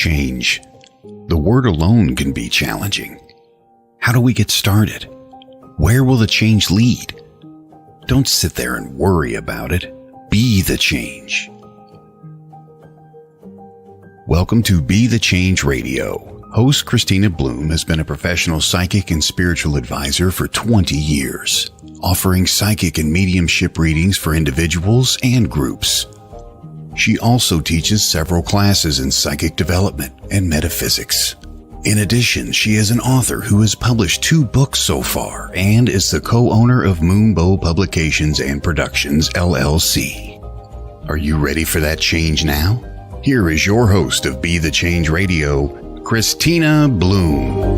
change. The word alone can be challenging. How do we get started? Where will the change lead? Don't sit there and worry about it. Be the change. Welcome to Be the Change Radio. Host Christina Bloom has been a professional psychic and spiritual advisor for 20 years, offering psychic and mediumship readings for individuals and groups. She also teaches several classes in psychic development and metaphysics. In addition, she is an author who has published 2 books so far and is the co-owner of Moonbow Publications and Productions, LLC. Are you ready for that change now? Here is your host of Be the Change Radio, Christina Bloom.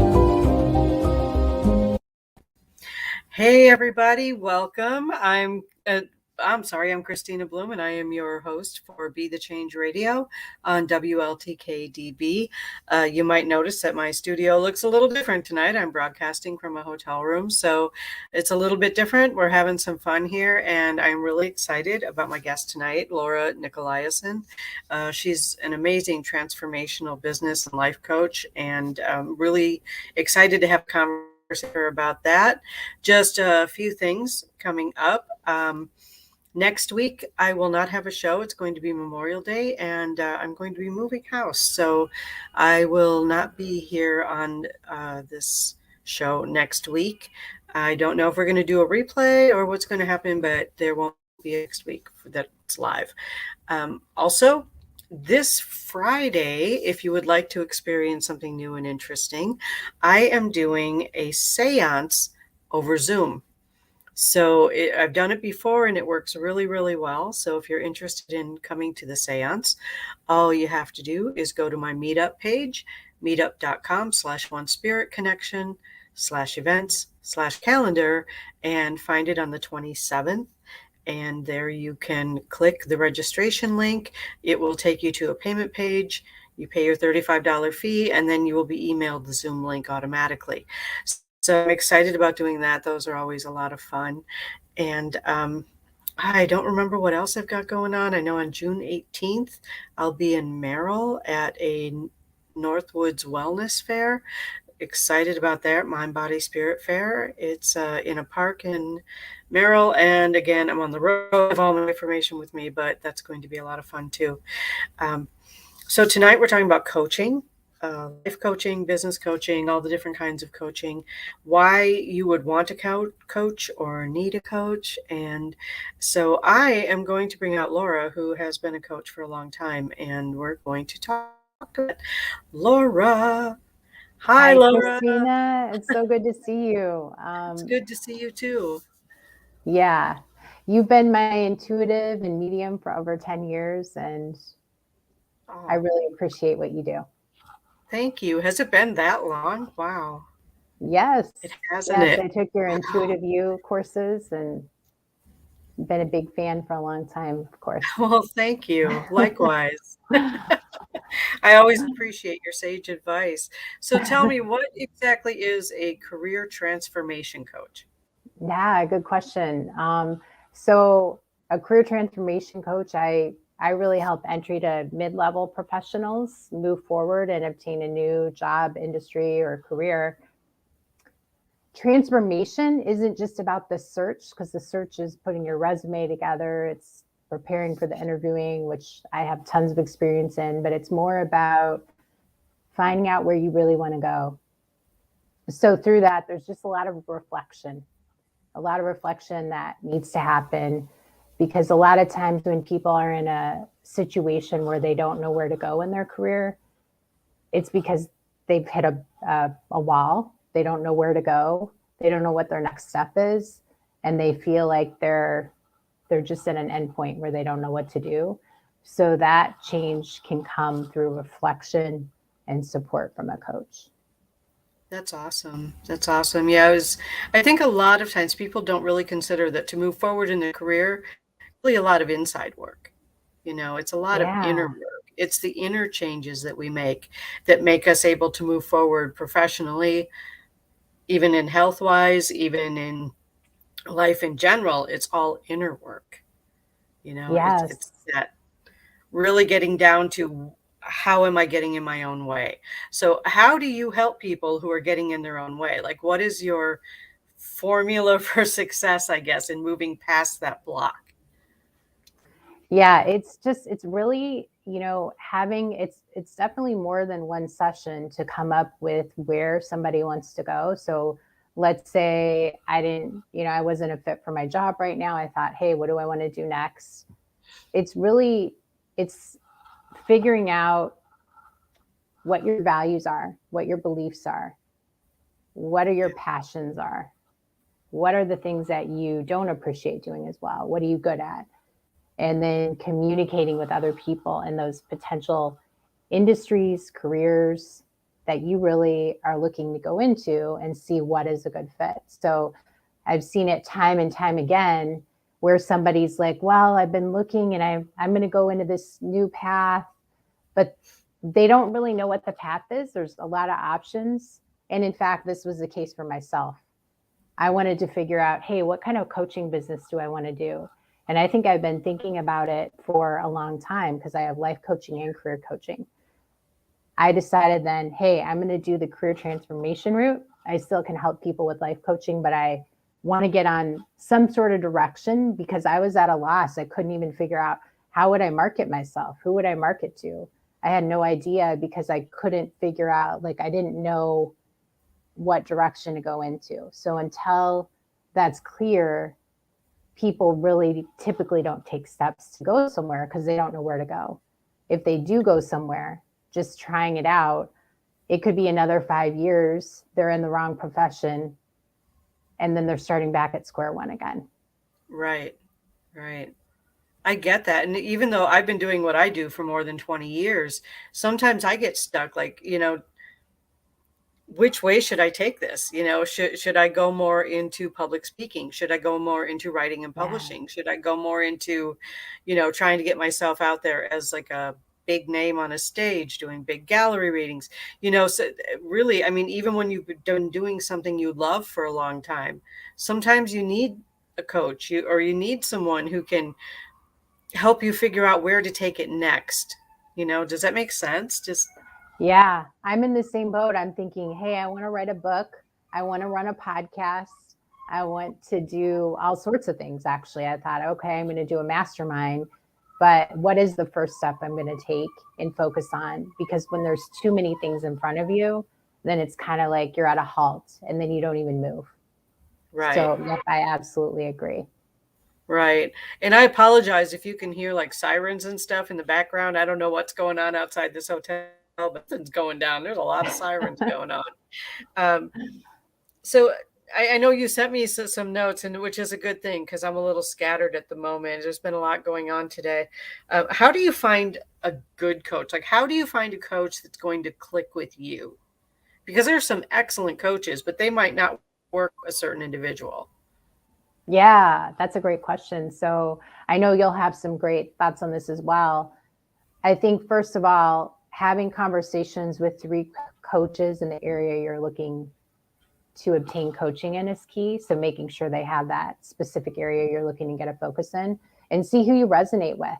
Hey everybody, welcome. I'm Christina Bloom, and I am your host for Be the Change Radio on WLTK-DB. You might notice that my studio looks a little different tonight. I'm broadcasting from a hotel room, so it's a little bit different. We're having some fun here, and I'm really excited about my guest tonight, Laura Nicolaisen. She's an amazing transformational business and life coach, and I'm really excited to have a conversation with her about that. Just a few things coming up. Next week, I will not have a show. It's going to be Memorial Day, and I'm going to be moving house. So I will not be here on this show next week. I don't know if we're going to do a replay or what's going to happen, but there won't be next week that's live. Also, this Friday, if you would like to experience something new and interesting, I am doing a seance over Zoom. So I've done it before and it works really, really well. So if you're interested in coming to the seance, all you have to do is go to my meetup page, meetup.com/onespiritconnection/events/calendar, and find it on the 27th. And there you can click the registration link. It will take you to a payment page. You pay your $35 fee, and then you will be emailed the Zoom link automatically. So I'm excited about doing that. Those are always a lot of fun. And I don't remember what else I've got going on. I know on June 18th, I'll be in Merrill at a Northwoods Wellness Fair. Excited about that, Mind, Body, Spirit Fair. It's in a park in Merrill. And again, I'm on the road. I have all my information with me, but that's going to be a lot of fun too. So tonight we're talking about coaching. Life coaching, business coaching, all the different kinds of coaching, why you would want to coach or need a coach. And so I am going to bring out Laura, who has been a coach for a long time, and we're going to talk to it. Laura. Hi, Laura. Christina. It's so good to see you. It's good to see you too. Yeah. You've been my intuitive and medium for over 10 years, and I really appreciate what you do. Thank you. Has it been that long? Wow. Yes. It hasn't. Yes, I took your Intuitive You courses and been a big fan for a long time, of course. Well, thank you. Likewise. I always appreciate your sage advice. So tell me, what exactly is a career transformation coach? Yeah, good question. So a career transformation coach, I really help entry to mid-level professionals move forward and obtain a new job, industry, or career. Transformation isn't just about the search, because the search is putting your resume together. It's preparing for the interviewing, which I have tons of experience in, but it's more about finding out where you really want to go. So through that, there's just a lot of reflection that needs to happen. Because a lot of times when people are in a situation where they don't know where to go in their career, it's because they've hit a wall. They don't know where to go. They don't know what their next step is. And they feel like they're just at an endpoint where they don't know what to do. So that change can come through reflection and support from a coach. That's awesome. That's awesome. Yeah, I think a lot of times people don't really consider that to move forward in their career, really a lot of inside work. It's a lot of inner work. It's the inner changes that we make that make us able to move forward professionally, even in health-wise, even in life in general. It's all inner work. Yes. It's that really getting down to how am I getting in my own way? So how do you help people who are getting in their own way? Like, what is your formula for success, I guess, in moving past that block? Yeah, it's really, it's definitely more than one session to come up with where somebody wants to go. So let's say I wasn't a fit for my job right now. I thought, hey, what do I want to do next? It's figuring out what your values are, what your beliefs are, what are your passions are, what are the things that you don't appreciate doing as well, what are you good at, and then communicating with other people in those potential industries, careers that you really are looking to go into, and see what is a good fit. So I've seen it time and time again where somebody's like, well, I've been looking and I'm going to go into this new path, but they don't really know what the path is. There's a lot of options. And in fact, this was the case for myself. I wanted to figure out, hey, what kind of coaching business do I want to do? And I think I've been thinking about it for a long time because I have life coaching and career coaching. I decided then, hey, I'm going to do the career transformation route. I still can help people with life coaching, but I want to get on some sort of direction because I was at a loss. I couldn't even figure out how would I market myself? Who would I market to? I had no idea because I couldn't figure out, I didn't know what direction to go into. So until that's clear, people really typically don't take steps to go somewhere because they don't know where to go. If they do go somewhere, just trying it out, it could be another 5 years, they're in the wrong profession, and then they're starting back at square one again. Right. I get that. And even though I've been doing what I do for more than 20 years, sometimes I get stuck, which way should I take this? Should I go more into public speaking? Should I go more into writing and publishing? Yeah. Should I go more into, trying to get myself out there as like a big name on a stage, doing big gallery readings? So really, I mean, even when you've been doing something you love for a long time, sometimes you need a coach, or you need someone who can help you figure out where to take it next. Does that make sense? Yeah, I'm in the same boat. I'm thinking, hey, I want to write a book. I want to run a podcast. I want to do all sorts of things. Actually, I thought, okay, I'm going to do a mastermind, but what is the first step I'm going to take and focus on? Because when there's too many things in front of you, then it's kind of like you're at a halt and then you don't even move. Right. So yep, I absolutely agree. Right. And I apologize if you can hear like sirens and stuff in the background. I don't know what's going on outside this hotel, but something's going down. There's a lot of sirens going on. So I know you sent me some notes, and which is a good thing because I'm a little scattered at the moment. There's been a lot going on today. How do you find a good coach? Like, how do you find a coach that's going to click with you? Because there's some excellent coaches, but they might not work with a certain individual. Yeah, that's a great question. So I know you'll have some great thoughts on this as well. I think, first of all, having conversations with 3 coaches in the area you're looking to obtain coaching in is key. So making sure they have that specific area you're looking to get a focus in, and see who you resonate with.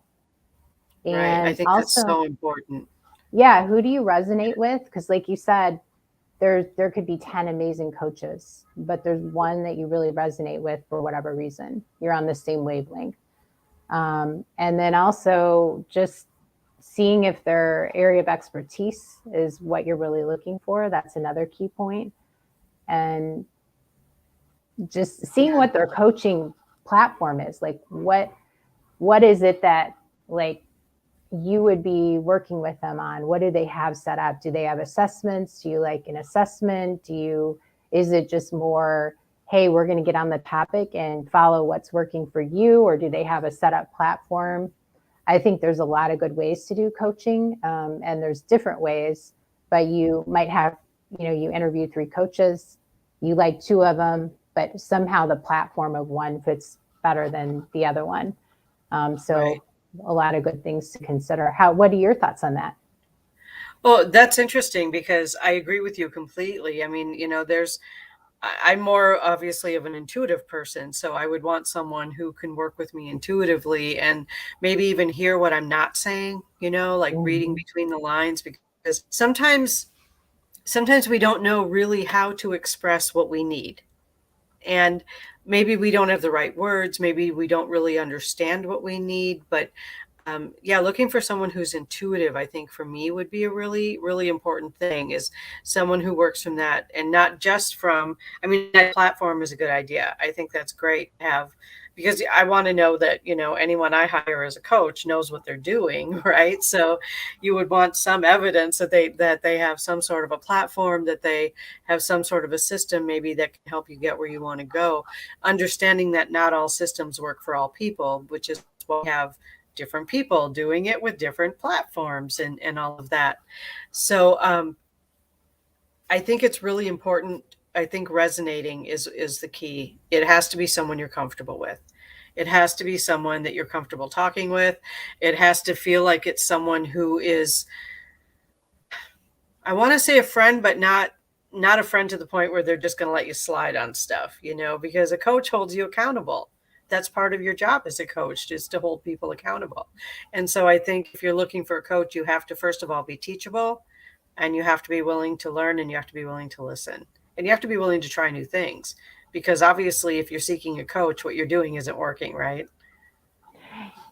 And right. I think also, that's so important. Yeah, who do you resonate with? Because like you said, there could be 10 amazing coaches, but there's one that you really resonate with for whatever reason. You're on the same wavelength. And then also just seeing if their area of expertise is what you're really looking for. That's another key point. And just seeing what their coaching platform is. Like what is it that like you would be working with them on? What do they have set up? Do they have assessments? Do you like an assessment? Is it just more, hey, we're going to get on the topic and follow what's working for you? Or do they have a set up platform? I think there's a lot of good ways to do coaching, and there's different ways, but you might have, you interview 3 coaches, you like 2 of them, but somehow the platform of one fits better than the other one. Right. A lot of good things to consider. What are your thoughts on that? Oh, that's interesting because I agree with you completely. I mean, I'm more obviously of an intuitive person. So I would want someone who can work with me intuitively and maybe even hear what I'm not saying, like reading between the lines, because sometimes we don't know really how to express what we need. And maybe we don't have the right words. Maybe we don't really understand what we need, but looking for someone who's intuitive, I think for me would be a really, really important thing, is someone who works from that and not just from, that platform is a good idea. I think that's great to have, because I want to know that, anyone I hire as a coach knows what they're doing, right? So you would want some evidence that they have some sort of a platform, that they have some sort of a system maybe that can help you get where you want to go, understanding that not all systems work for all people, which is why we have different people doing it with different platforms and all of that. So I think it's really important. I think resonating is the key. It has to be someone you're comfortable with. It has to be someone that you're comfortable talking with. It has to feel like it's someone who is, I want to say a friend, but not a friend to the point where they're just going to let you slide on stuff, because a coach holds you accountable. That's part of your job as a coach, is to hold people accountable. And so I think if you're looking for a coach, you have to, first of all, be teachable, and you have to be willing to learn, and you have to be willing to listen, and you have to be willing to try new things, because obviously if you're seeking a coach, what you're doing isn't working, right?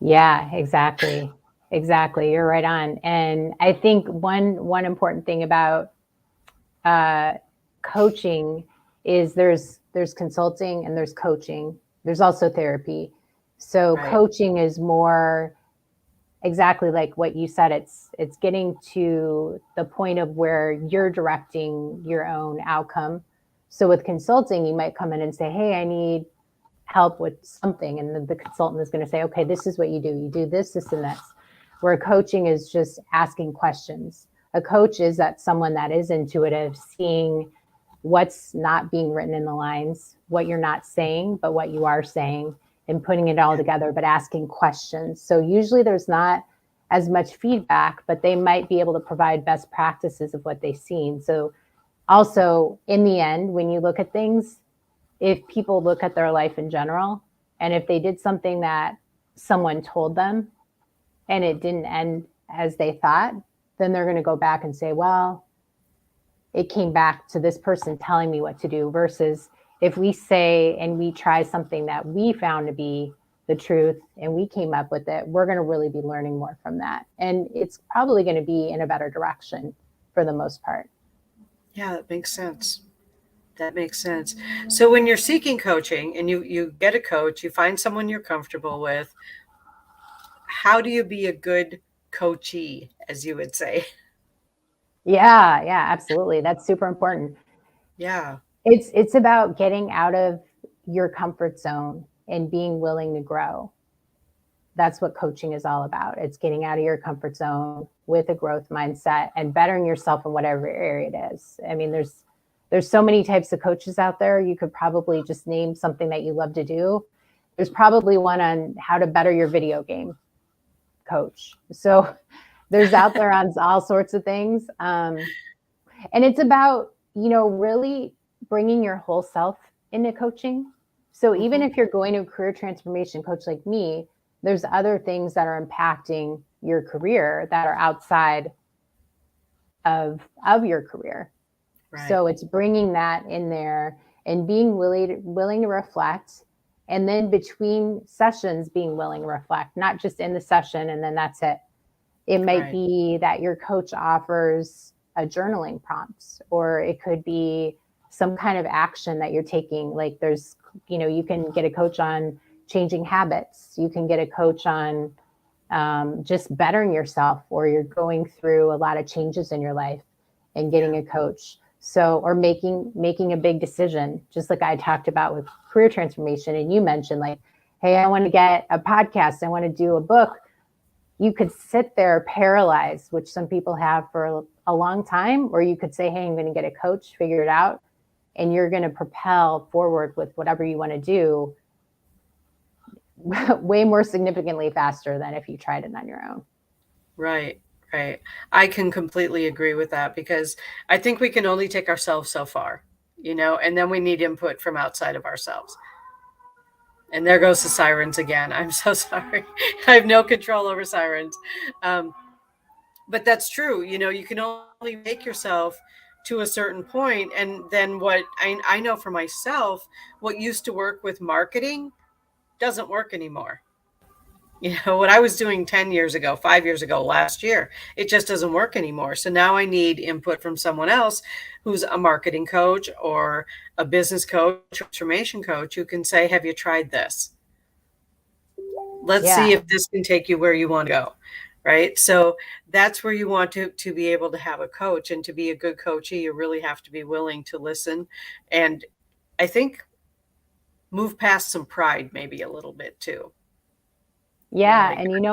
Yeah, exactly. Exactly. You're right on. And I think one important thing about coaching is there's consulting and there's coaching. There's also therapy. So Right. Coaching is more exactly like what you said. It's getting to the point of where you're directing your own outcome. So with consulting, you might come in and say, hey, I need help with something. And the consultant is going to say, okay, this is what you do. You do this, this, and this. Where coaching is just asking questions. A coach is that someone that is intuitive, seeing what's not being written in the lines, what you're not saying, but what you are saying, and putting it all together, but asking questions. So usually there's not as much feedback, but they might be able to provide best practices of what they've seen. So also in the end, when you look at things, if people look at their life in general, and if they did something that someone told them and it didn't end as they thought, then they're going to go back and say, well, it came back to this person telling me what to do, versus if we say and we try something that we found to be the truth and we came up with it, we're going to really be learning more from that. And it's probably going to be in a better direction for the most part. Yeah, that makes sense. That makes sense. So when you're seeking coaching and you get a coach, you find someone you're comfortable with, how do you be a good coachee, as you would say? Yeah, absolutely. That's super important. Yeah. It's about getting out of your comfort zone and being willing to grow. That's what coaching is all about. It's getting out of your comfort zone with a growth mindset and bettering yourself in whatever area it is. I mean, there's so many types of coaches out there. You could probably just name something that you love to do. There's probably one on how to better your video game coach. So there's out there on all sorts of things. And it's about, really bringing your whole self into coaching. So even if you're going to a career transformation coach like me, there's other things that are impacting your career that are outside of your career. Right. So it's bringing that in there and being willing to reflect. And then between sessions, being willing to reflect, not just in the session and then that's it. It might be that your coach offers a journaling prompt, or it could be some kind of action that you're taking. Like there's, you can get a coach on changing habits. You can get a coach on just bettering yourself, or you're going through a lot of changes in your life and getting a coach. So, or making a big decision, just like I talked about with career transformation. And you mentioned like, hey, I want to get a podcast. I want to do a book. You could sit there paralyzed, which some people have for a long time, or you could say, hey, I'm going to get a coach, figure it out. And you're going to propel forward with whatever you want to do way more significantly faster than if you tried it on your own. Right. I can completely agree with that, because I think we can only take ourselves so far. and then we need input from outside of ourselves. And there goes the sirens again. I'm so sorry. I have no control over sirens. But that's true. You can only make yourself to a certain point. And then what I know for myself, what used to work with marketing doesn't work anymore. What I was doing 10 years ago, 5 years ago, last year, it just doesn't work anymore. So now I need input from someone else who's a marketing coach or a business coach, transformation coach, who can say, have you tried this? Let's see if this can take you where you want to go. Right. So that's where you want to be able to have a coach, and to be a good coachee, you really have to be willing to listen. And I think move past some pride, maybe a little bit too. Yeah. And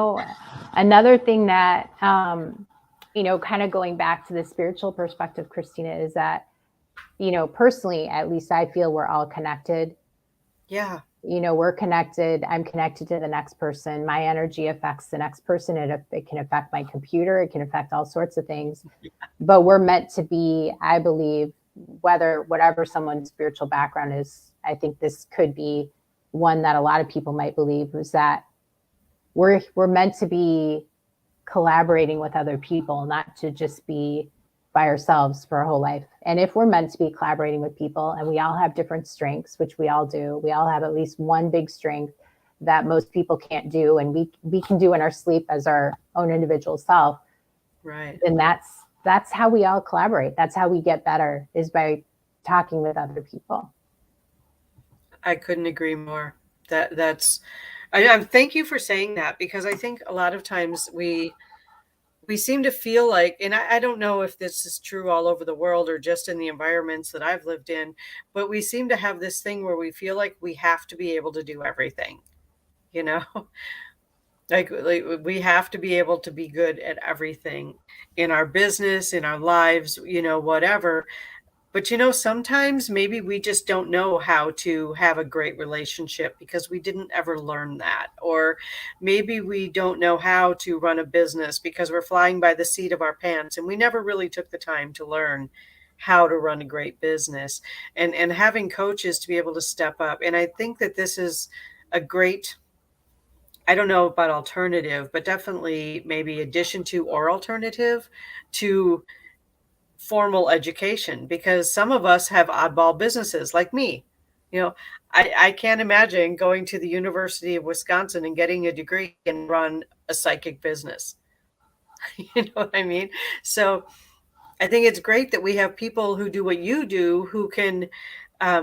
another thing that, kind of going back to the spiritual perspective, Christina, is that, personally, at least I feel we're all connected. Yeah. We're connected. I'm connected to the next person. My energy affects the next person. It can affect my computer. It can affect all sorts of things. Yeah. But we're meant to be, I believe, whatever someone's spiritual background is, I think this could be one that a lot of people might believe, is that we're meant to be collaborating with other people, not to just be by ourselves for our whole life. And if we're meant to be collaborating with people, and we all have different strengths, which we all do, we all have at least one big strength that most people can't do, and we can do in our sleep as our own individual self. Right. And that's how we all collaborate. That's how we get better, is by talking with other people. I couldn't agree more. Thank you for saying that, because I think a lot of times we seem to feel like, and I don't know if this is true all over the world or just in the environments that I've lived in, but we seem to have this thing where we feel like we have to be able to do everything, like we have to be able to be good at everything in our business, in our lives, whatever. But, sometimes maybe we just don't know how to have a great relationship because we didn't ever learn that. Or maybe we don't know how to run a business because we're flying by the seat of our pants, and we never really took the time to learn how to run a great business, and having coaches to be able to step up. And I think that this is a great, I don't know about alternative, but definitely maybe addition to or alternative to formal education, because some of us have oddball businesses like me. I can't imagine going to the University of Wisconsin and getting a degree and run a psychic business. You know what I mean? So I think it's great that we have people who do what you do, who can,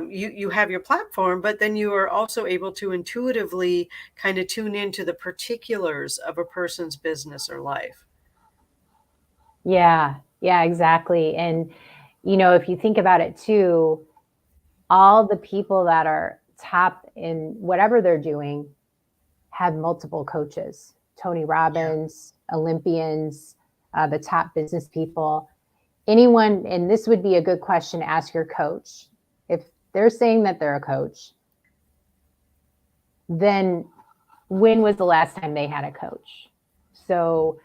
you have your platform, but then you are also able to intuitively kind of tune into the particulars of a person's business or life. Yeah, exactly. And, if you think about it too, all the people that are top in whatever they're doing have multiple coaches. Tony Robbins, Olympians, the top business people, anyone. And this would be a good question to ask your coach. If they're saying that they're a coach, then when was the last time they had a coach? So,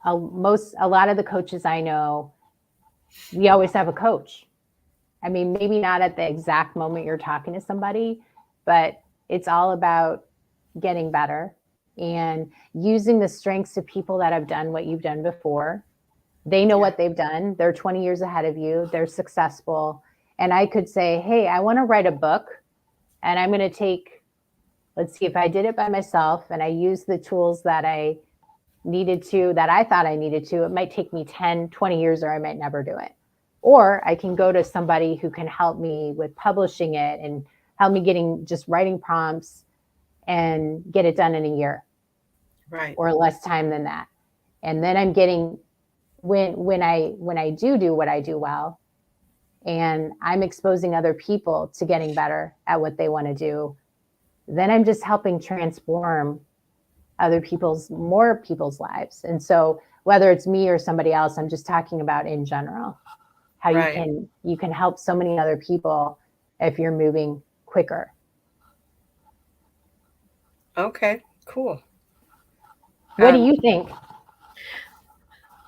a lot of the coaches I know, we always have a coach. I mean, maybe not at the exact moment you're talking to somebody, but it's all about getting better and using the strengths of people that have done what you've done before. They know what they've done. They're 20 years ahead of you. They're successful. And I could say, hey, I want to write a book, and I'm going to take, let's see, if I did it by myself and I use the tools that I thought I needed to, it might take me 10, 20 years, or I might never do it. Or I can go to somebody who can help me with publishing it and help me just writing prompts and get it done in a year. Right. Or less time than that. And then I'm getting, when I do what I do well, and I'm exposing other people to getting better at what they want to do, then I'm just helping transform more people's lives. And so whether it's me or somebody else, I'm just talking about in general, how you can help so many other people if you're moving quicker. Okay, cool. What do you think?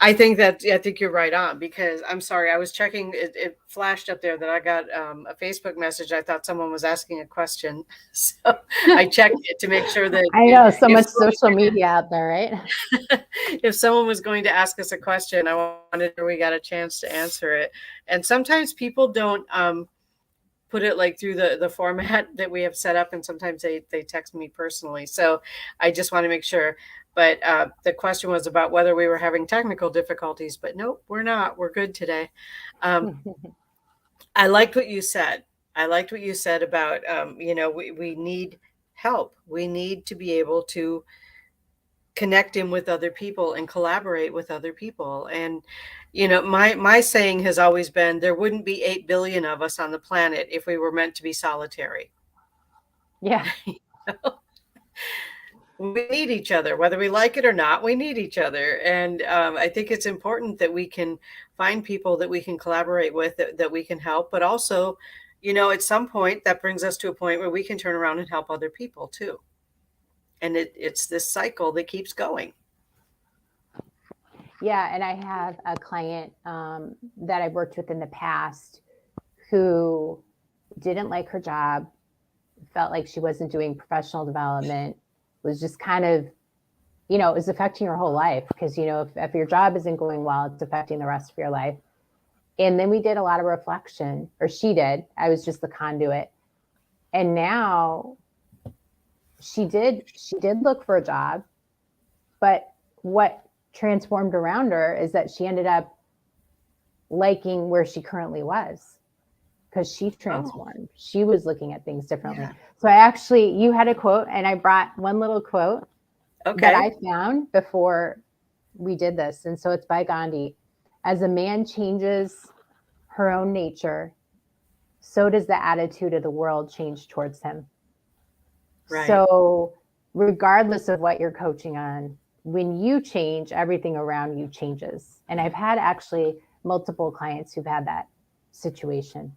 I think you're right on, because I'm sorry, I was checking, it flashed up there that I got a Facebook message. I thought someone was asking a question. So I checked it to make sure that I know, so much someone, social media out there, right? if someone was going to ask us a question, I wanted we got a chance to answer it. And sometimes people don't put it like through the format that we have set up, and sometimes they text me personally. So I just want to make sure. But the question was about whether we were having technical difficulties, but nope, we're not. We're good today. I liked what you said. I liked what you said about, we need help. We need to be able to connect in with other people and collaborate with other people. And, my saying has always been, there wouldn't be 8 billion of us on the planet if we were meant to be solitary. Yeah. We need each other, whether we like it or not. We need each other. And I think it's important that we can find people that we can collaborate with, that we can help. But also, at some point, that brings us to a point where we can turn around and help other people too. And it's this cycle that keeps going. Yeah. And I have a client that I've worked with in the past who didn't like her job, felt like she wasn't doing professional development, was just kind of, it was affecting her whole life, because, if your job isn't going well, it's affecting the rest of your life. And then we did a lot of reflection, or she did. I was just the conduit. And now she did look for a job, but what transformed around her is that she ended up liking where she currently was, because she transformed. She was looking at things differently. Yeah. So you had a quote, and I brought one little quote that I found before we did this. And so it's by Gandhi. As a man changes her own nature, so does the attitude of the world change towards him. Right. So regardless of what you're coaching on, when you change, everything around you changes. And I've had actually multiple clients who've had that situation.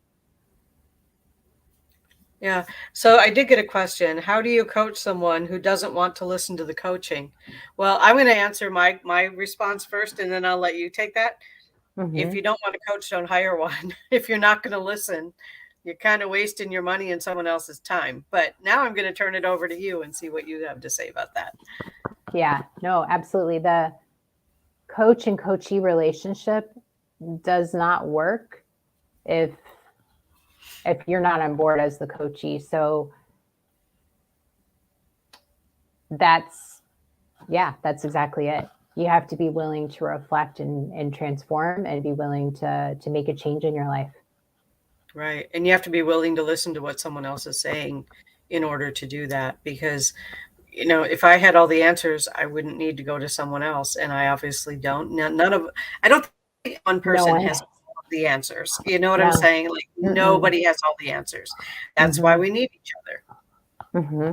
Yeah. So I did get a question. How do you coach someone who doesn't want to listen to the coaching? Well, I'm going to answer my response first, and then I'll let you take that. Mm-hmm. If you don't want a coach, don't hire one. If you're not going to listen, you're kind of wasting your money and someone else's time. But now I'm going to turn it over to you and see what you have to say about that. Yeah, no, absolutely. The coach and coachee relationship does not work if you're not on board as the coachee. So that's exactly it. You have to be willing to reflect and transform, and be willing to make a change in your life. Right. And you have to be willing to listen to what someone else is saying in order to do that. Because, if I had all the answers, I wouldn't need to go to someone else. And I obviously don't. I don't think one person has all the answers. You know what I'm saying? Like, nobody has all the answers. That's why we need each other. Mm-hmm.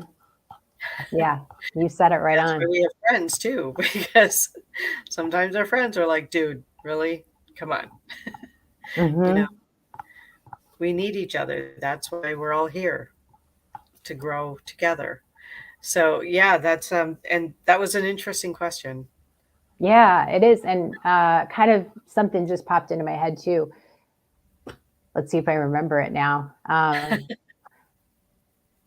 Yeah, you said it right on. That's why we have friends too, because sometimes our friends are like, dude, really? Come on. Mm-hmm. We need each other. That's why we're all here, to grow together. So yeah, that's and that was an interesting question. Yeah, it is. And kind of something just popped into my head too. Let's see if I remember it now.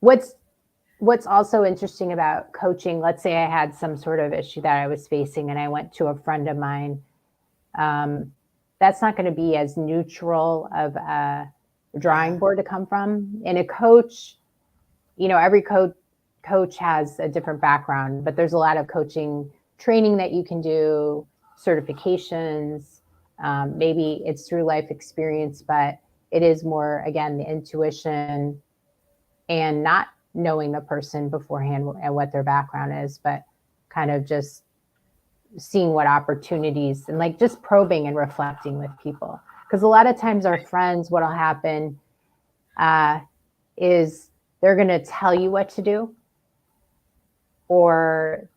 What's also interesting about coaching, let's say I had some sort of issue that I was facing and I went to a friend of mine. That's not going to be as neutral of a drawing board to come from. And a coach, every coach has a different background, but there's a lot of coaching training that you can do, certifications. Maybe it's through life experience, but it is more, again, the intuition and not knowing the person beforehand and what their background is, but kind of just seeing what opportunities and like just probing and reflecting with people. Because a lot of times our friends, what'll happen is they're going to tell you what to do, or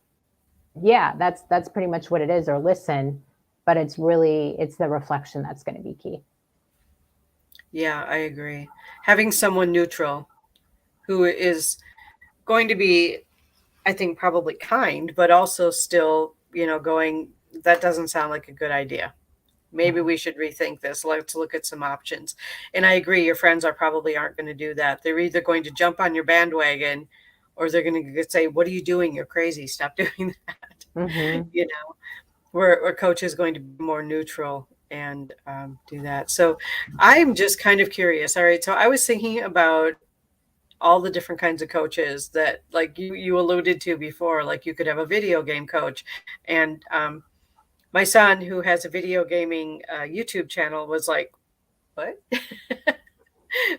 that's pretty much what it is, or listen, but it's the reflection that's going to be key. Yeah, I agree. Having someone neutral who is going to be, I think, probably kind, but also still, going that doesn't sound like a good idea. Maybe we should rethink this. Let's look at some options. And I agree, your friends aren't going to do that. They're either going to jump on your bandwagon, or they're going to say, what are you doing? You're crazy. Stop doing that. Mm-hmm. You know, where coach is going to be more neutral and do that. So I'm just kind of curious. All right. So I was thinking about all the different kinds of coaches that, like you alluded to before, like you could have a video game coach. And my son, who has a video gaming YouTube channel, was like, what?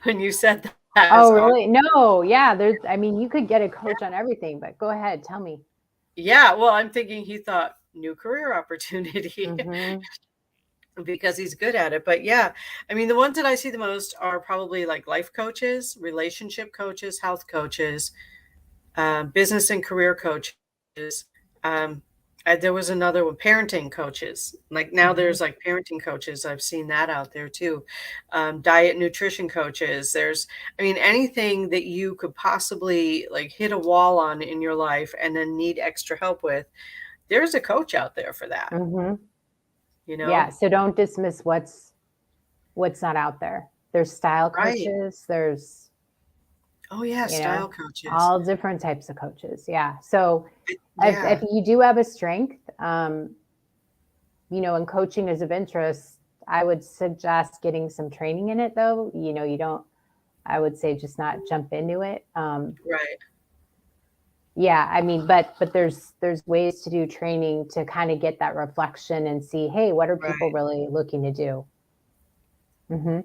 When you said that. Oh, really? No. Yeah. You could get a coach on everything, but go ahead. Tell me. Yeah. Well, I'm thinking he thought new career opportunity. Mm-hmm. Because he's good at it. But yeah, I mean, the ones that I see the most are probably like life coaches, relationship coaches, health coaches, business and career coaches. There was another one, parenting coaches. Like now there's like parenting coaches. I've seen that out there too. Diet, nutrition coaches. Anything that you could possibly like hit a wall on in your life and then need extra help with. There's a coach out there for that. Mm-hmm. You know? Yeah. So don't dismiss what's not out there. There's style coaches. There's style coaches. All different types of coaches. Yeah. So if you do have a strength, and coaching is of interest, I would suggest getting some training in it though. I would say just not jump into it. Right. Yeah, but there's ways to do training to kind of get that reflection and see, hey, what are people really looking to do? Mm-hmm.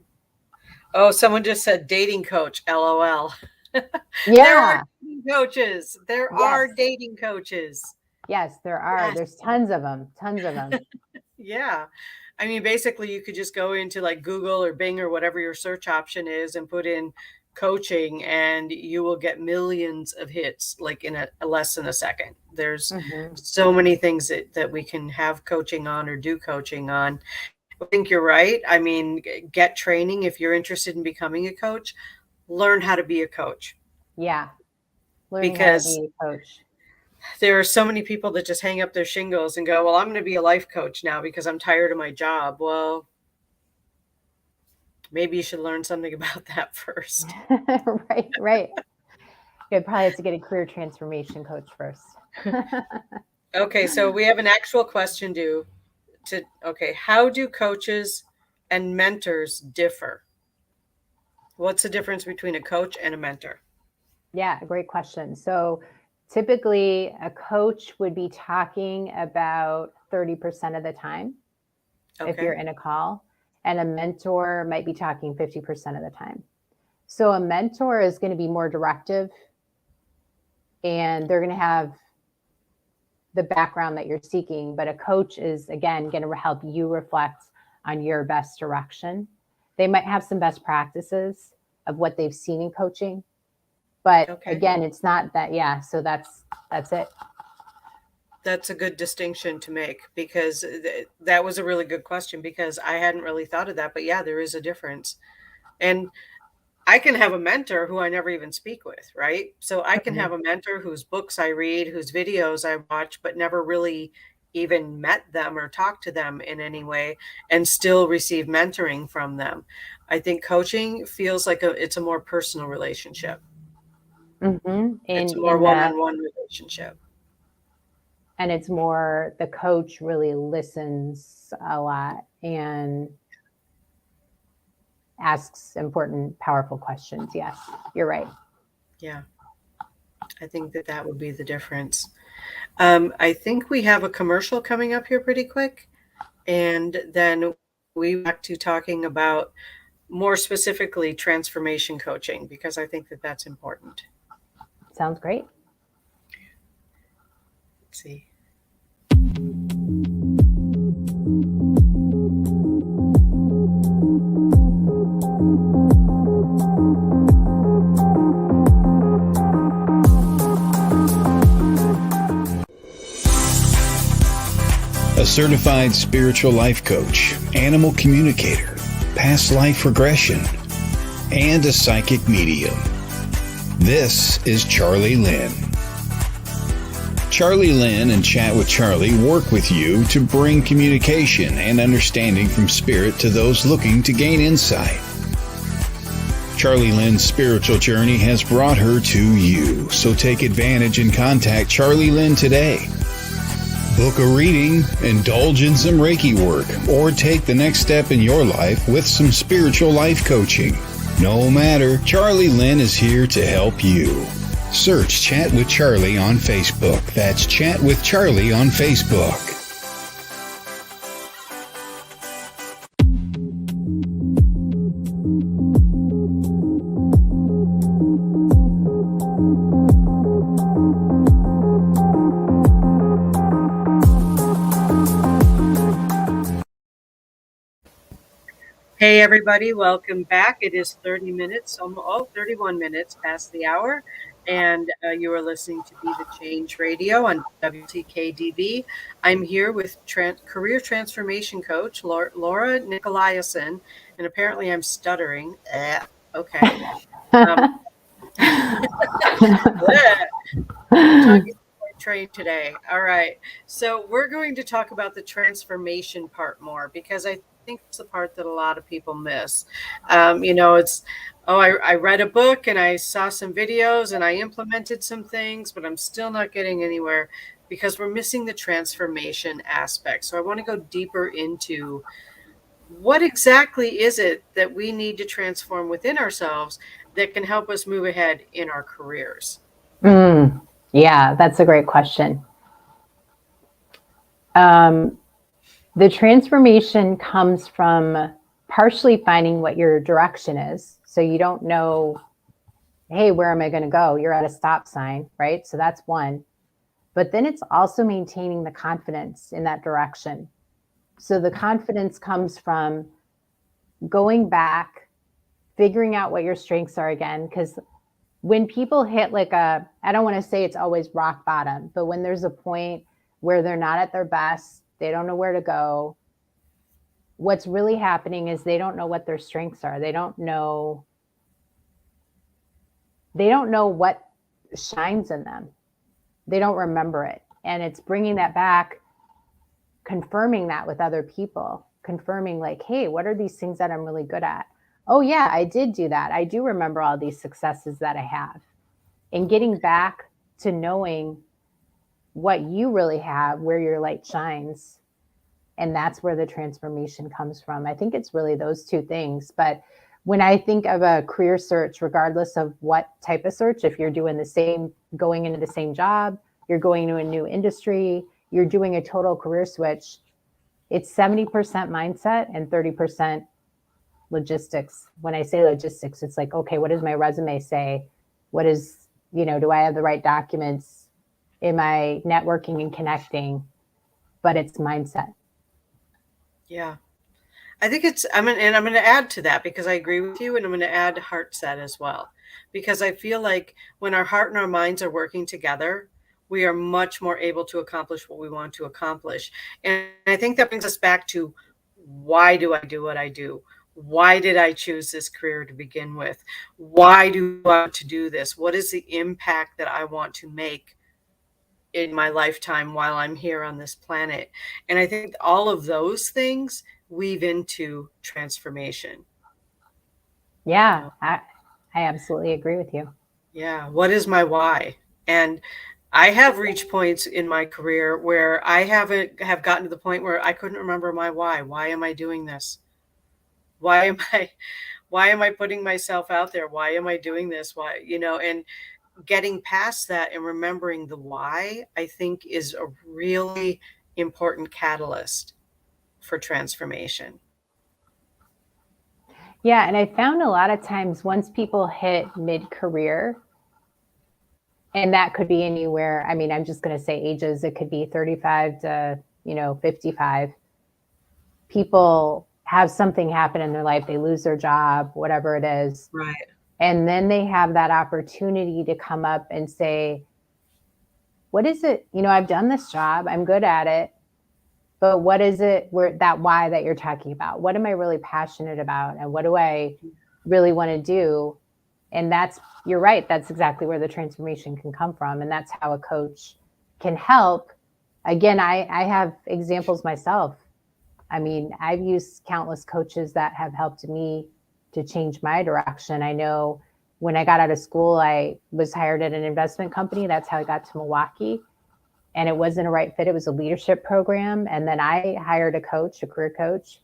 Oh, someone just said dating coach, LOL. Yeah. There are dating coaches. Yes, there are. Yes. There's tons of them. Yeah. I mean, basically you could just go into like Google or Bing or whatever your search option is and put in coaching and you will get millions of hits like in a less than a second. There's so many things that we can have coaching on or do coaching on. I think you're right. I mean, get training if you're interested in becoming a coach. Learn how to be a coach. Yeah. Because how to be a coach. There are so many people that just hang up their shingles and go, well, I'm going to be a life coach now because I'm tired of my job. Well, maybe you should learn something about that first. Right. You'd probably have to get a career transformation coach first. Okay, so we have an actual question how do coaches and mentors differ? What's the difference between a coach and a mentor? Yeah, great question. So typically a coach would be talking about 30% of the time if you're in a call. And a mentor might be talking 50% of the time. So a mentor is going to be more directive and they're going to have the background that you're seeking. But a coach is, again, going to help you reflect on your best direction. They might have some best practices of what they've seen in coaching. But again, it's not that. Yeah. So that's it. That's a good distinction to make because that was a really good question because I hadn't really thought of that. But yeah, there is a difference. And I can have a mentor who I never even speak with, right? So I can have a mentor whose books I read, whose videos I watch, but never really even met them or talked to them in any way and still receive mentoring from them. I think coaching feels like it's a more personal relationship. Mm-hmm. It's a more one-on-one relationship. And it's more, the coach really listens a lot and asks important, powerful questions. Yes, you're right. Yeah. I think that would be the difference. I think we have a commercial coming up here pretty quick. And then we back to talking about more specifically transformation coaching, because I think that's important. Sounds great. Let's see. A certified spiritual life coach, animal communicator, past life regression, and a psychic medium. This is Charlie Lynn. Charlie Lynn and Chat with Charlie work with you to bring communication and understanding from spirit to those looking to gain insight. Charlie Lynn's spiritual journey has brought her to you, so take advantage and contact Charlie Lynn today. Book a reading, indulge in some Reiki work, or take the next step in your life with some spiritual life coaching. No matter, Charlie Lynn is here to help you. Search Chat with Charlie on Facebook. That's Chat with Charlie on Facebook. Hey everybody, welcome back. It is 31 minutes past the hour, and you are listening to Be the Change Radio on WLTK-DB. I'm here with career transformation coach Laura Nicolaisen, and apparently I'm stuttering. Okay. Train today. All right. So we're going to talk about the transformation part more, because I think it's the part that a lot of people miss. I read a book and I saw some videos and I implemented some things, but I'm still not getting anywhere because we're missing the transformation aspect. So I want to go deeper into what exactly is it that we need to transform within ourselves that can help us move ahead in our careers. Yeah, that's a great question. The transformation comes from partially finding what your direction is. So you don't know, hey, where am I going to go? You're at a stop sign, right? So that's one. But then it's also maintaining the confidence in that direction. So the confidence comes from going back, figuring out what your strengths are again, because when people hit I don't want to say it's always rock bottom, but when there's a point where they're not at their best, they don't know where to go, what's really happening is they don't know what their strengths are. They don't know what shines in them. They don't remember it. And it's bringing that back, confirming that with other people, confirming hey, what are these things that I'm really good at? Oh yeah, I did do that. I do remember all these successes that I have. And getting back to knowing what you really have, where your light shines. And that's where the transformation comes from. I think it's really those two things. But when I think of a career search, regardless of what type of search, if you're doing going into the same job, you're going to a new industry, you're doing a total career switch, it's 70% mindset and 30% logistics. When I say logistics, it's okay, what does my resume say? What is, do I have the right documents? Am I networking and connecting? But it's mindset. Yeah. I think I'm going to add to that, because I agree with you, and I'm going to add heart set as well, because I feel like when our heart and our minds are working together, we are much more able to accomplish what we want to accomplish. And I think that brings us back to, why do I do what I do? Why did I choose this career to begin with? Why do I want to do this? What is the impact that I want to make in my lifetime while I'm here on this planet? And I think all of those things weave into transformation. Yeah, I absolutely agree with you. Yeah. What is my why? And I have reached points in my career where I have gotten to the point where I couldn't remember my why. Why am I doing this? Why am I putting myself out there? Why am I doing this? Why, and getting past that and remembering the why, I think, is a really important catalyst for transformation. Yeah. And I found a lot of times once people hit mid-career, and that could be anywhere. I mean, I'm just going to say ages. It could be 35 to, 55. People have something happen in their life. They lose their job, whatever it is. Right. And then they have that opportunity to come up and say, what is it? I've done this job. I'm good at it. But what is it that why that you're talking about? What am I really passionate about? And what do I really want to do? And you're right. That's exactly where the transformation can come from. And that's how a coach can help. Again, I have examples myself. I mean, I've used countless coaches that have helped me to change my direction. I know when I got out of school, I was hired at an investment company. That's how I got to Milwaukee. And it wasn't a right fit. It was a leadership program. And then I hired a coach, a career coach.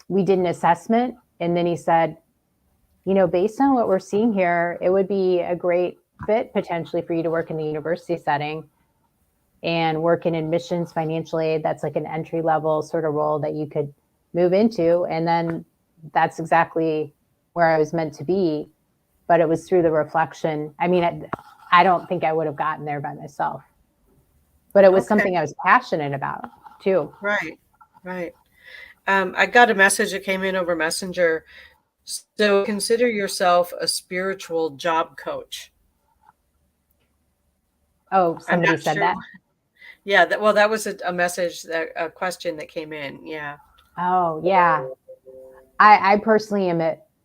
We did an assessment. And then he said, you know, based on what we're seeing here, it would be a great fit potentially for you to work in the university setting and work in admissions, financial aid. That's like an entry level sort of role that you could move into. And then that's exactly where I was meant to be. But it was through the reflection. I mean, I don't think I would have gotten there by myself, but it was something I was passionate about too. Right. I got a message that came in over Messenger. So consider yourself a spiritual job coach. Oh, somebody said that? Yeah. That was a message, a question that came in. Yeah. Oh, yeah. I personally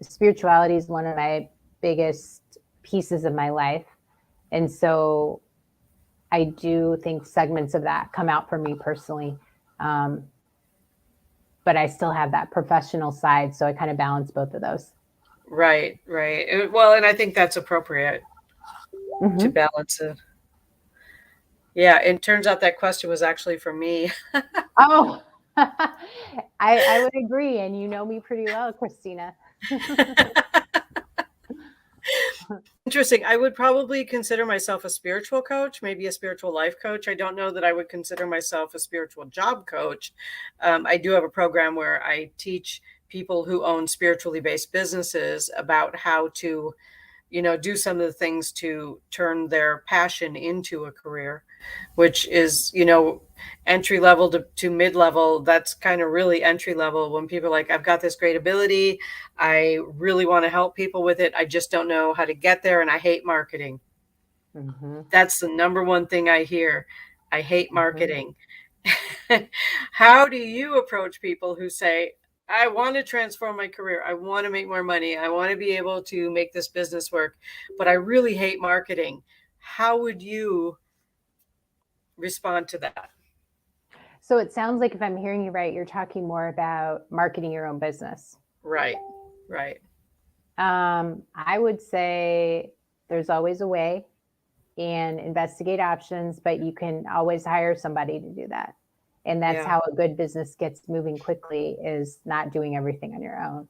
spirituality is one of my biggest pieces of my life. And so I do think segments of that come out for me personally. But I still have that professional side. So I kind of balance both of those. Right. Well, and I think that's appropriate to balance it. Yeah. It turns out that question was actually for me. Oh, I would agree. And you know me pretty well, Christina. Interesting. I would probably consider myself a spiritual coach, maybe a spiritual life coach. I don't know that I would consider myself a spiritual job coach. I do have a program where I teach people who own spiritually based businesses about how to, do some of the things to turn their passion into a career, which is, entry level to mid level. That's kind of really entry level when people are like, I've got this great ability. I really want to help people with it. I just don't know how to get there. And I hate marketing. That's the number one thing I hear. I hate marketing. How do you approach people who say, I want to transform my career. I want to make more money. I want to be able to make this business work, but I really hate marketing. How would you respond to that? So it sounds like, if I'm hearing you right, you're talking more about marketing your own business. Right. I would say there's always a way, and investigate options, but you can always hire somebody to do that. And that's how a good business gets moving quickly, is not doing everything on your own.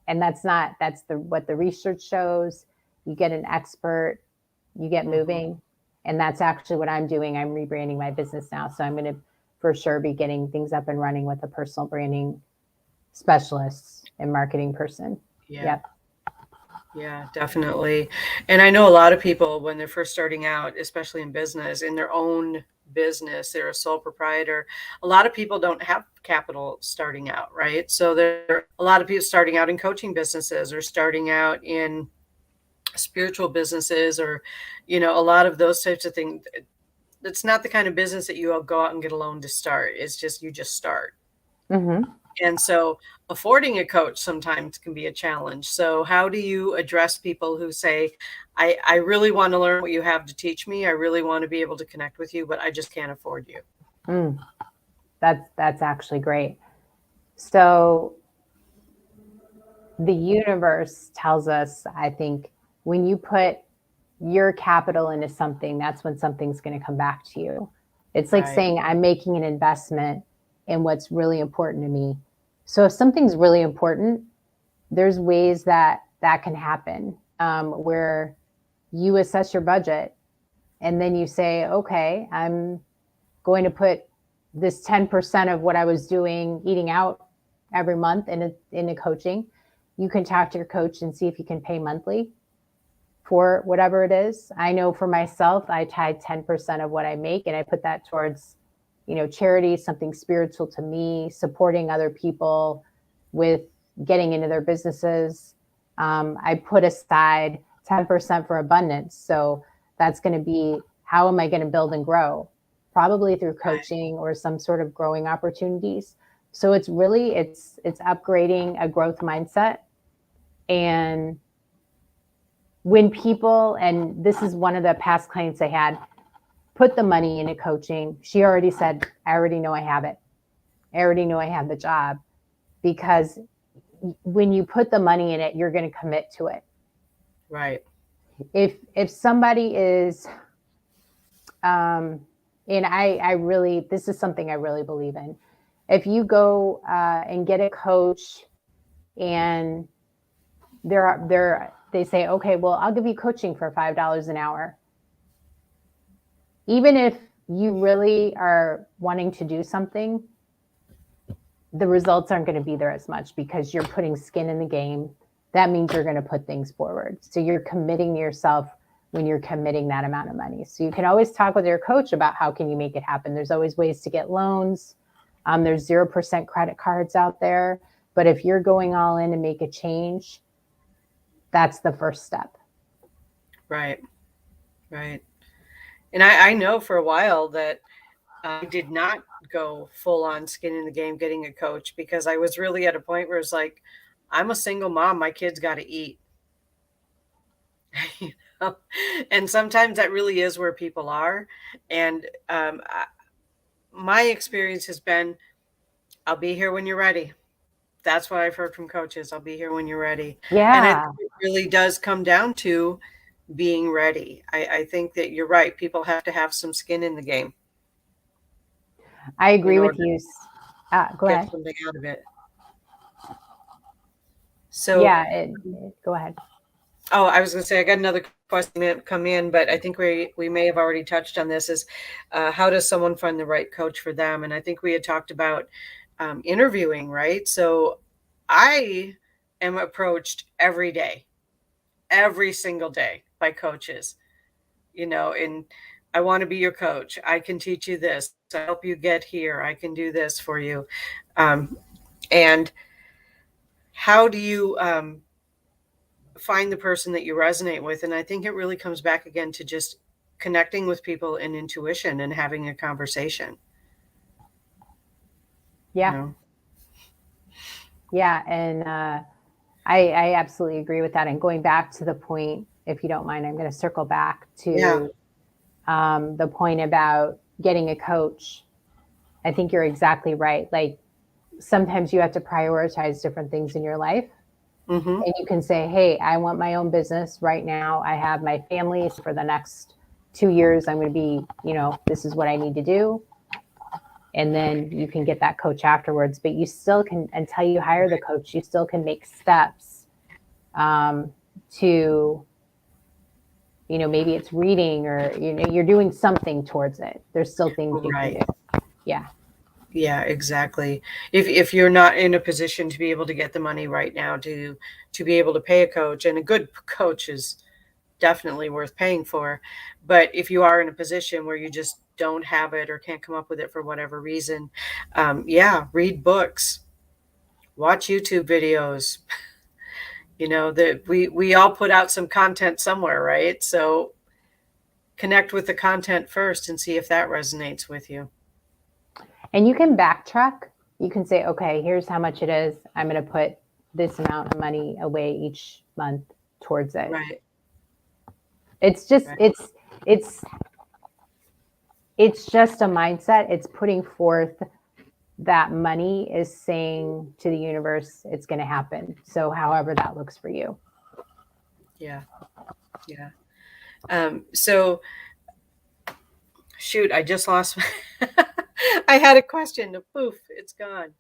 And that's what the research shows. You get an expert, you get moving. And that's actually what I'm doing. I'm rebranding my business now. So I'm going to for sure be getting things up and running with a personal branding specialist and marketing person. Yep. Yeah, definitely. And I know a lot of people, when they're first starting out, especially in business, in their own business, they're a sole proprietor. A lot of people don't have capital starting out, right? So there are a lot of people starting out in coaching businesses, or starting out in spiritual businesses, or, a lot of those types of things. It's not the kind of business that you go out and get a loan to start. It's just, you just start. And so affording a coach sometimes can be a challenge. So how do you address people who say, I really want to learn what you have to teach me. I really want to be able to connect with you, but I just can't afford you. That's actually great. So the universe tells us, I think, when you put your capital into something, that's when something's going to come back to you. It's like saying, I'm making an investment in what's really important to me. So if something's really important, there's ways that can happen, where you assess your budget and then you say, okay, I'm going to put this 10% of what I was doing, eating out every month into coaching. You can talk to your coach and see if you can pay monthly for whatever it is. I know for myself, I tied 10% of what I make, and I put that towards, charity, something spiritual to me, supporting other people with getting into their businesses. I put aside 10% for abundance. So that's going to be, how am I going to build and grow? Probably through coaching or some sort of growing opportunities. So it's really, it's upgrading a growth mindset. And when people, and this is one of the past clients I had, put the money into coaching, she already said, I already know I have it. I already know I have the job, because when you put the money in it, you're going to commit to it. Right. If somebody is, and I really, this is something I really believe in. If you go and get a coach and they say, okay, well, I'll give you coaching for $5 an hour. Even if you really are wanting to do something, the results aren't going to be there as much, because you're putting skin in the game. That means you're going to put things forward. So you're committing yourself when you're committing that amount of money. So you can always talk with your coach about how can you make it happen. There's always ways to get loans. There's 0% credit cards out there. But if you're going all in to make a change, that's the first step. Right. Right. And I know for a while that I did not go full on skin in the game getting a coach, because I was really at a point where it's like, I'm a single mom. My kids got to eat. You know? And sometimes that really is where people are. And my experience has been, I'll be here when you're ready. That's what I've heard from coaches. I'll be here when you're ready. Yeah. And it really does come down to being ready. I think that you're right. People have to have some skin in the game. I agree with you. Go ahead. Get something out of it. So yeah, go ahead. Oh, I was going to say, I got another question that come in, but I think we may have already touched on this, is how does someone find the right coach for them? And I think we had talked about interviewing, right? So I am approached every day, every single day, by coaches, and I want to be your coach. I can teach you this. I help you get here. I can do this for you. And how do you find the person that you resonate with? And I think it really comes back again to just connecting with people and intuition and having a conversation. Yeah. Yeah. And I absolutely agree with that. And going back to the point, if you don't mind, I'm going to circle back to the point about getting a coach. I think you're exactly right. Like, sometimes you have to prioritize different things in your life. Mm-hmm. And you can say, hey, I want my own business right now. I have my family for the next 2 years. I'm going to be, this is what I need to do. And then you can get that coach afterwards. But you still can, until you hire the coach, you still can make steps to, maybe it's reading, or, you're doing something towards it. There's still things you can do. Yeah. Yeah, exactly. If you're not in a position to be able to get the money right now to be able to pay a coach, and a good coach is definitely worth paying for, but if you are in a position where you just don't have it or can't come up with it for whatever reason, read books, watch YouTube videos. That we all put out some content somewhere, right? So connect with the content first and see if that resonates with you. And you can backtrack. You can say, okay, here's how much it is. I'm going to put this amount of money away each month towards it. Right. It's just, it's just a mindset. It's putting forth that money is saying to the universe, it's going to happen. So however that looks for you. Yeah. Yeah. So shoot, I just lost I had a question. Poof, it's gone.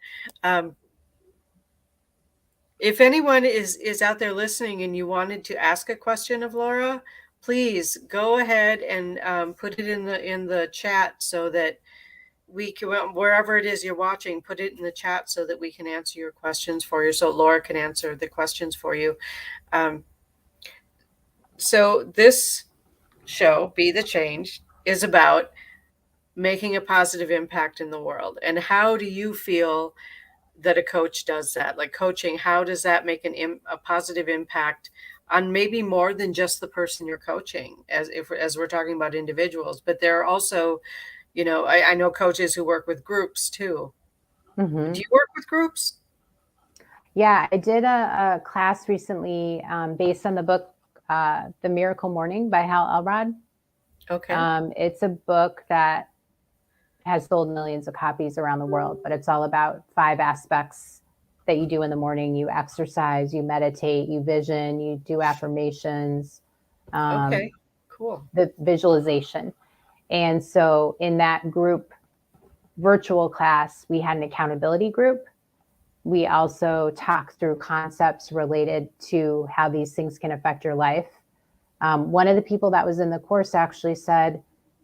If anyone is out there listening and you wanted to ask a question of Laura, please go ahead and put it in the chat so that we can, wherever it is you're watching, put it in the chat so that we can answer your questions for you. So Laura can answer the questions for you. So this show, Be the Change, is about making a positive impact in the world. And how do you feel that a coach does that? Like coaching, how does that make a positive impact on maybe more than just the person you're coaching, as we're talking about individuals? But there are also, I know coaches who work with groups too. Mm-hmm. Do you work with groups? Yeah, I did a class recently based on the book, The Miracle Morning by Hal Elrod. Okay. It's a book that has sold millions of copies around the world, but it's all about 5 aspects that you do in the morning. You exercise, you meditate, you vision, you do affirmations, Okay. Cool. the visualization. And so in that group virtual class, we had an accountability group. We also talked through concepts related to how these things can affect your life. One of the people that was in the course actually said,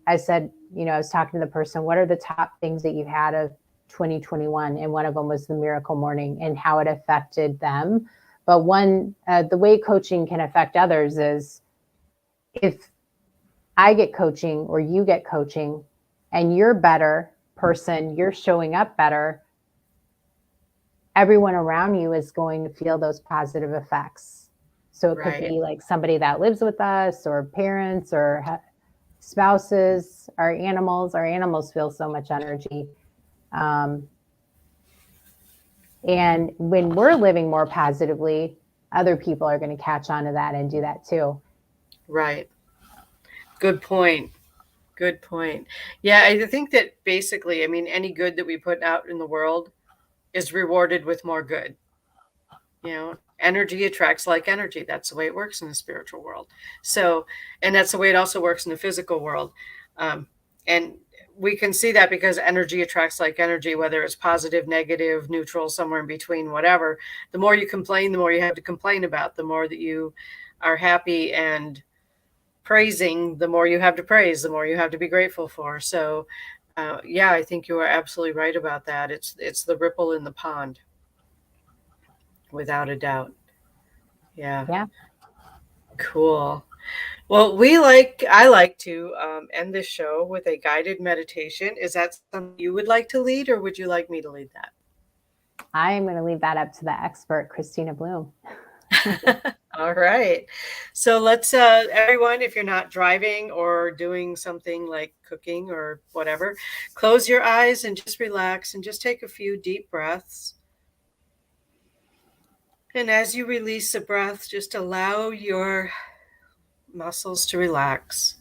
I said, I was talking to the person, what are the top things that you've had of 2021? And one of them was the miracle morning and how it affected them. But the way coaching can affect others is if I get coaching or you get coaching and you're a better person, you're showing up better, everyone around you is going to feel those positive effects. So it could be like somebody that lives with us or parents or spouses, our animals. Our animals feel so much energy. And when we're living more positively, other people are going to catch on to that and do that too. Right. Good point. Good point. Yeah, I think that basically, I mean, any good that we put out in the world is rewarded with more good. Energy attracts like energy. That's the way it works in the spiritual world. So, and that's the way it also works in the physical world. And we can see that because energy attracts like energy, whether it's positive, negative, neutral, somewhere in between, whatever. The more you complain, the more you have to complain about. The more that you are happy and praising, the more you have to praise, the more you have to be grateful for. So, yeah, I think you are absolutely right about that. It's the ripple in the pond, without a doubt. Yeah. Cool. Well, I like to end this show with a guided meditation. Is that something you would like to lead, or would you like me to lead that? I am going to leave that up to the expert, Christina Bloom. All right. So let's, everyone, if you're not driving or doing something like cooking or whatever, close your eyes and just relax and just take a few deep breaths. And as you release the breath, just allow your muscles to relax.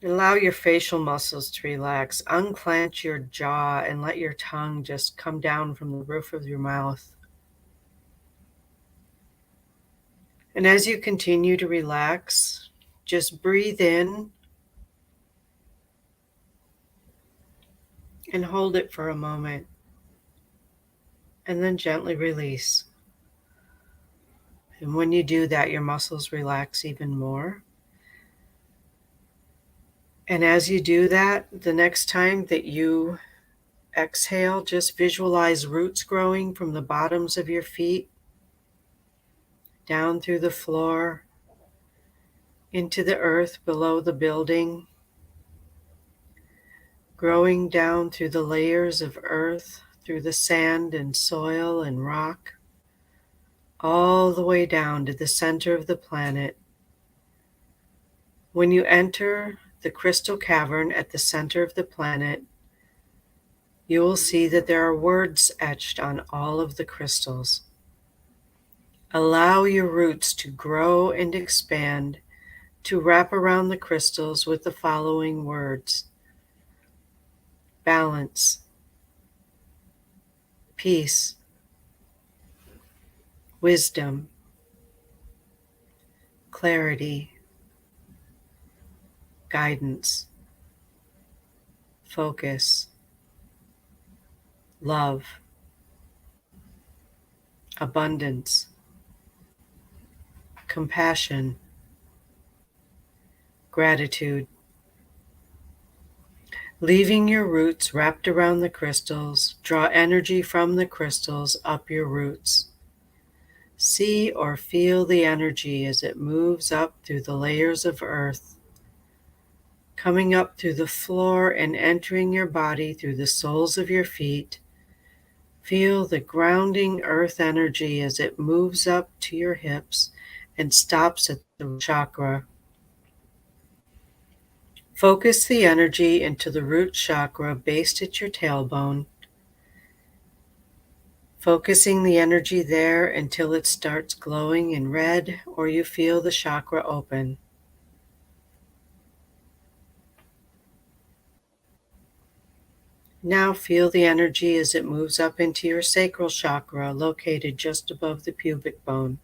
Allow your facial muscles to relax. Unclench your jaw and let your tongue just come down from the roof of your mouth. And as you continue to relax, just breathe in and hold it for a moment. And then gently release. And when you do that, your muscles relax even more. And as you do that, the next time that you exhale, just visualize roots growing from the bottoms of your feet down through the floor into the earth below the building, growing down through the layers of earth, through the sand and soil and rock, all the way down to the center of the planet. When you enter the crystal cavern at the center of the planet, you will see that there are words etched on all of the crystals. Allow your roots to grow and expand, to wrap around the crystals with the following words: balance, peace, wisdom, clarity, guidance, focus, love, abundance, compassion, gratitude. Leaving your roots wrapped around the crystals, draw energy from the crystals up your roots. See or feel the energy as it moves up through the layers of earth, coming up through the floor and entering your body through the soles of your feet. Feel the grounding earth energy as it moves up to your hips and stops at the chakra. Focus the energy into the root chakra based at your tailbone, focusing the energy there until it starts glowing in red or you feel the chakra open. Now feel the energy as it moves up into your sacral chakra, located just above the pubic bone.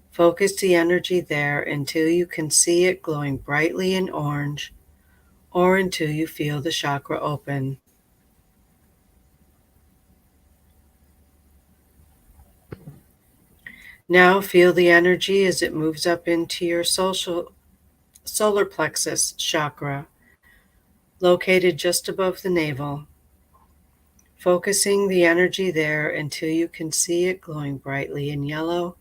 Focus the energy there until you can see it glowing brightly in orange, or until you feel the chakra open. Now feel the energy as it moves up into your solar plexus chakra, located just above the navel. Focusing the energy there until you can see it glowing brightly in yellow,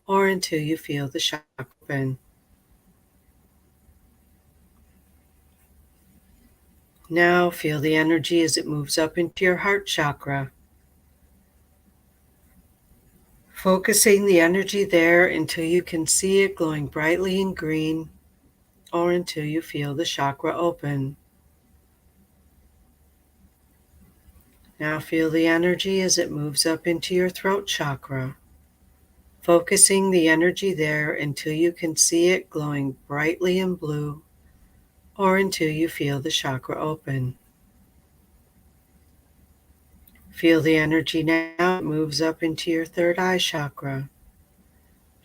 or until you feel the chakra open. Now feel the energy as it moves up into your heart chakra. Focusing the energy there until you can see it glowing brightly in green, or until you feel the chakra open. Now feel the energy as it moves up into your throat chakra. Focusing the energy there until you can see it glowing brightly in blue, or until you feel the chakra open. Feel the energy now, it moves up into your third eye chakra.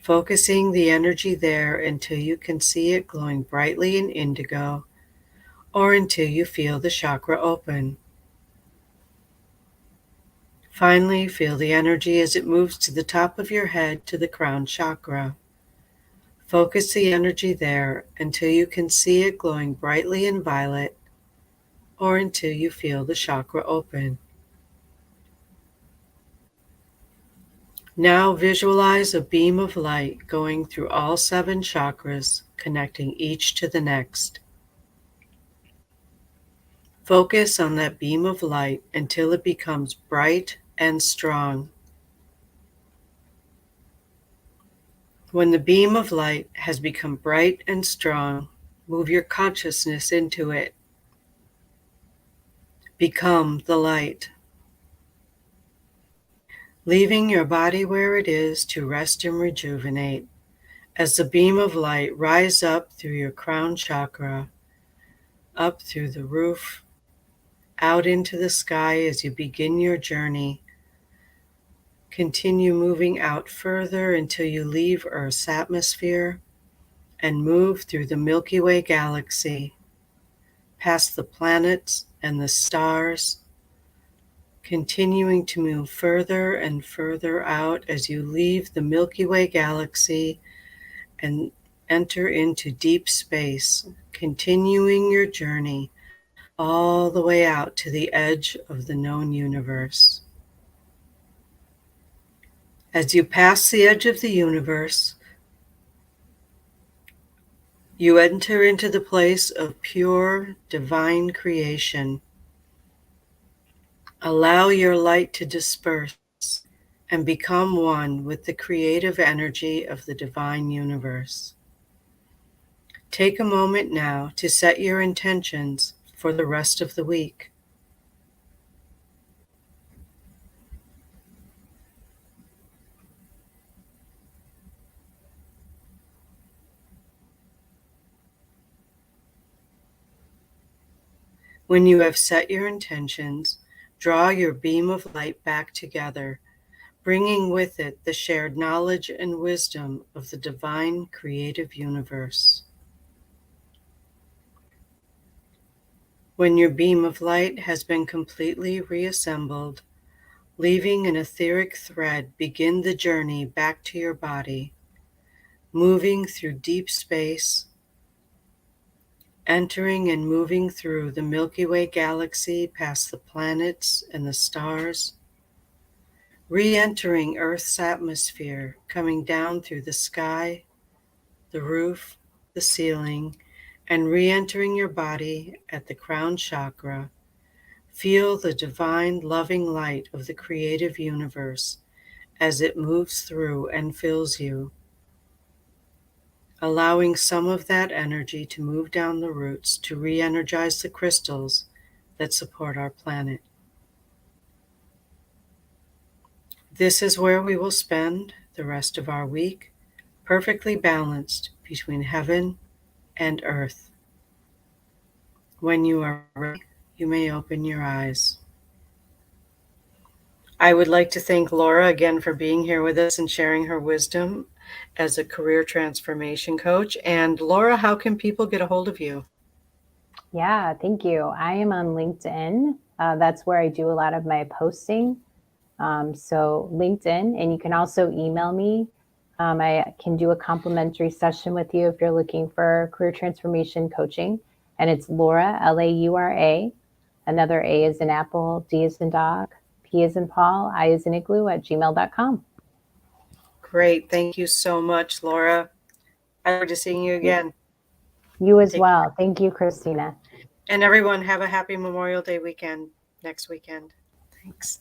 Focusing the energy there until you can see it glowing brightly in indigo, or until you feel the chakra open. Finally, feel the energy as it moves to the top of your head to the crown chakra. Focus the energy there until you can see it glowing brightly in violet, or until you feel the chakra open. Now visualize a beam of light going through all 7 chakras, connecting each to the next. Focus on that beam of light until it becomes bright and strong. When the beam of light has become bright and strong, move your consciousness into it. Become the light. Leaving your body where it is to rest and rejuvenate, as the beam of light rises up through your crown chakra, up through the roof, out into the sky as you begin your journey. Continue moving out further until you leave Earth's atmosphere and move through the Milky Way galaxy, past the planets and the stars, continuing to move further and further out as you leave the Milky Way galaxy and enter into deep space, continuing your journey all the way out to the edge of the known universe. As you pass the edge of the universe, you enter into the place of pure divine creation. Allow your light to disperse and become one with the creative energy of the divine universe. Take a moment now to set your intentions for the rest of the week. When you have set your intentions, draw your beam of light back together, bringing with it the shared knowledge and wisdom of the divine creative universe. When your beam of light has been completely reassembled, leaving an etheric thread, begin the journey back to your body, moving through deep space, entering and moving through the Milky Way galaxy past the planets and the stars, re-entering Earth's atmosphere, coming down through the sky, the roof, the ceiling, and re-entering your body at the crown chakra. Feel the divine loving light of the creative universe as it moves through and fills you, allowing some of that energy to move down the roots to re-energize the crystals that support our planet. This is where we will spend the rest of our week, perfectly balanced between heaven and earth. When you are ready, You may open your eyes. I would like to thank Laura again for being here with us and sharing her wisdom as a career transformation coach. And Laura, how can people get a hold of you? Yeah, thank you. I am on LinkedIn. That's where I do a lot of my posting. So LinkedIn, and you can also email me. I can do a complimentary session with you if you're looking for career transformation coaching. And it's Laura, Laura. Another A is in Apple, D is in dog, P is in Paul, I is in igloo @gmail.com. Great. Thank you so much, Laura. I look forward to seeing you again. You as well. Thank you, Christina. And everyone, have a happy Memorial Day weekend next weekend. Thanks.